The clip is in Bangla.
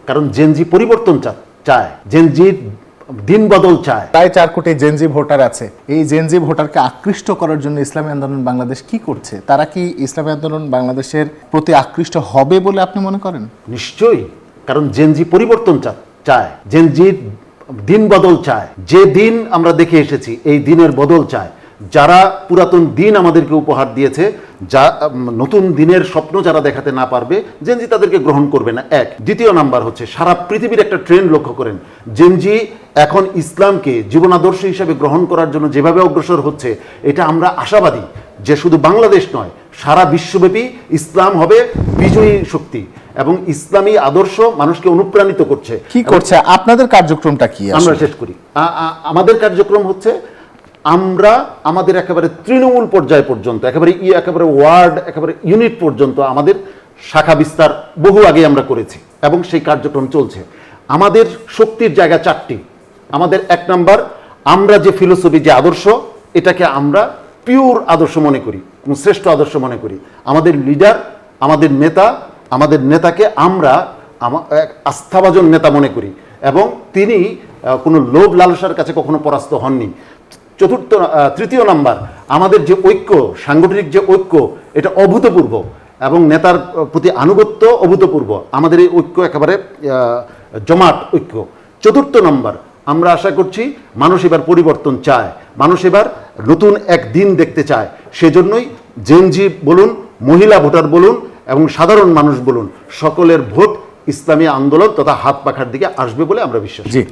কারণ জেনজি পরিবর্তন চায়, জেনজির দিন বদল চায়। প্রায় 4 কোটি জেনজি ভোটার আছে। এই জেনজি ভোটারকে আকৃষ্ট করার জন্য ইসলামী আন্দোলন বাংলাদেশ কি করছে? তারা কি ইসলামী আন্দোলন বাংলাদেশের প্রতি আকৃষ্ট হবে বলে আপনি মনে করেন? নিশ্চয়ই, কারণ জেনজি পরিবর্তন চায়, জেনজির দিন বদল চায়। যে দিন আমরা দেখে এসেছি এই দিনের বদল চায়। যারা পুরাতন দিন আমাদেরকে উপহার দিয়েছে, যা নতুন দিনের স্বপ্ন যারা দেখাতে না পারবে, জেনজি তাদেরকে গ্রহণ করবে না। এক। দ্বিতীয় নাম্বার হচ্ছে, সারা পৃথিবীর একটা ট্রেন্ড লক্ষ্য করেন, জেনজি এখন ইসলামকে জীবন আদর্শ হিসেবে গ্রহণ করার জন্য যেভাবে অগ্রসর হচ্ছে, এটা আমরা আশাবাদী যে শুধু বাংলাদেশ নয়, সারা বিশ্বব্যাপী ইসলাম হবে বিজয়ী শক্তি এবং ইসলামী আদর্শ মানুষকে অনুপ্রাণিত করছে। কি করছে? আপনাদের কার্যক্রমটা কি? আমরা শেষ করি। আমাদের কার্যক্রম হচ্ছে, আমরা আমাদের একেবারে তৃণমূল পর্যায় পর্যন্ত, একেবারে ওয়ার্ড, একেবারে ইউনিট পর্যন্ত আমাদের শাখা বিস্তার বহু আগে আমরা করেছি এবং সেই কার্যক্রম চলছে। আমাদের শক্তির জায়গা 4টি। আমাদের 1 নাম্বার, আমরা যে ফিলোসফি, যে আদর্শ, এটাকে আমরা পিওর আদর্শ মনে করি, শ্রেষ্ঠ আদর্শ মনে করি। আমাদের লিডার, আমাদের নেতাকে আমরা আস্থাভাজন নেতা মনে করি এবং তিনি কোনো লোভ লালসার কাছে কখনো পরাস্ত হননি। তৃতীয় নাম্বার, আমাদের যে ঐক্য, সাংগঠনিক যে ঐক্য, এটা অভূতপূর্ব এবং নেতার প্রতি আনুগত্য অভূতপূর্ব। আমাদের এই ঐক্য একেবারে জমাট ঐক্য। 4র্থ নাম্বার, আমরা আশা করছি মানুষ এবার পরিবর্তন চায়, মানুষ এবার নতুন এক দিন দেখতে চায়। সেজন্যই জেনজি বলুন, মহিলা ভোটার বলুন এবং সাধারণ মানুষ বলুন, সকলের ভোট ইসলামী আন্দোলন তথা হাত পাখার দিকে আসবে বলে আমরা বিশ্বাস করি।